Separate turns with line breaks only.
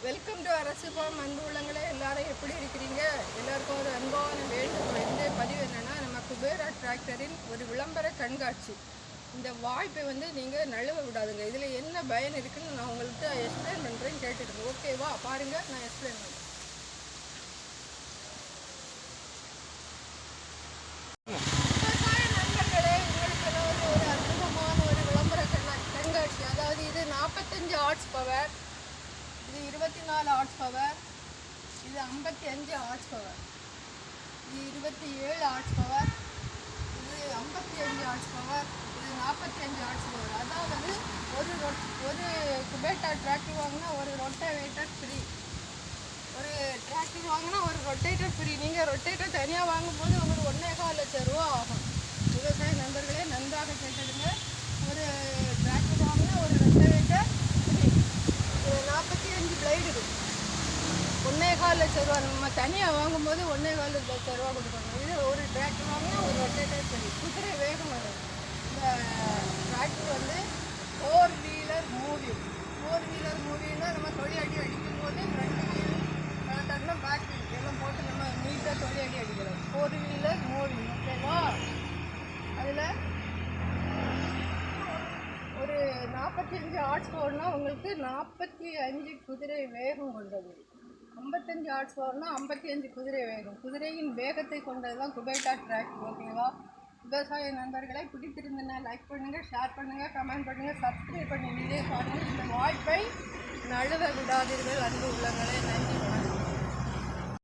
Welcome to அரசு form. அன்பு உள்ளங்களே, எல்லாரும் எப்படி இருக்கிறீங்க? எல்லாருக்கும் ஒரு அன்பான வேண்டுகோள். இந்த பதிவு என்னென்னா, நம்ம குபேரா டிராக்டரின் ஒரு விளம்பர கண்காட்சி. இந்த வாய்ப்பை நீங்கள் நழுவ விடாதுங்க. இதில் என்ன பயன் இருக்குன்னு நான் உங்கள்கிட்ட எக்ஸ்பிளைன் பண்ணுறேன், கேட்டுட்டு ஓகேவா? பாருங்கள், நான் எக்ஸ்பிளைன் பண்ணுறேன். விவசாய நண்பர்களே, உங்களுக்கு ஒரு அற்புதமான ஒரு விளம்பர கண்காட்சி. அதாவது இது 45 ஹார்ஸ் பவர், இது 24 ஹார்ஸ் பவர், இது 55 ஹார்ஸ் பவர், இது 27 ஹார்ஸ் பவர், இது 55 ஹார்ஸ் பவர், இது 45 ஹார்ஸ் பவர். அதாவது ஒரு குபேட்டா டிராக்டர் வாங்கினா ஒரு ரொட்டேவேட்டர் ஃப்ரீ. ஒரு டிராக்டர் வாங்கினா ஒரு ரொட்டேட்டர் ஃப்ரீ. நீங்கள் ரொட்டேட்டர் தனியாக வாங்கும்போது உங்களுக்கு 1.25 லட்சம் ரூபா ஆகும். விவசாய நண்பர்களே, நன்றாக கேட்டுடுங்க. ஒரு டிராக்டர் வாங்கினா ஒரு ரொட்டேவேட்டர் ஃப்ரீ. 45 பிளைடு இருக்குது. 1.25 லட்சம் ரூபா. நம்ம தனியாக வாங்கும்போது 1.25 லட்சம் ரூபா கொடுக்கணும். இது ஒரு டிராக்டர் வாங்கினா ஒரு ரொட்டேட்டர் ஃப்ரீ. குதிரை வேகம் வரும். இந்த டிராக்டர் 4 வீலர் மூவி. 4 வீலர் மூவின்னா நம்ம தொழிலடி அடிக்கும் போது ஃப்ரண்ட் வீல் தரணும், பேக் வீல் எல்லாம் போட்டு நம்ம நீட்டாக தொழிலடி அடிக்கலாம். 4 வீலர் மூவி, ஓகேவா? அதில் ஒரு 45 ஹார்ஸ் பவர்னா உங்களுக்கு 45 குதிரை வேகம் கொண்டது. 55 ஹார்ஸ் பவர்னா 55 குதிரை வேகம். குதிரையின் வேகத்தை கொண்டது தான் குபேட்டா டிராக்டர், ஓகேவா? விவசாய நண்பர்களை பிடித்திருந்தனா லைக் பண்ணுங்கள், ஷேர் பண்ணுங்கள், கமெண்ட் பண்ணுங்கள், சப்ஸ்கிரைப் பண்ணி நீங்களே பாருங்கள். இந்த வாய்ப்பை நழுவ விடாதீர்கள் அன்பு உள்ளங்களே. நன்றி.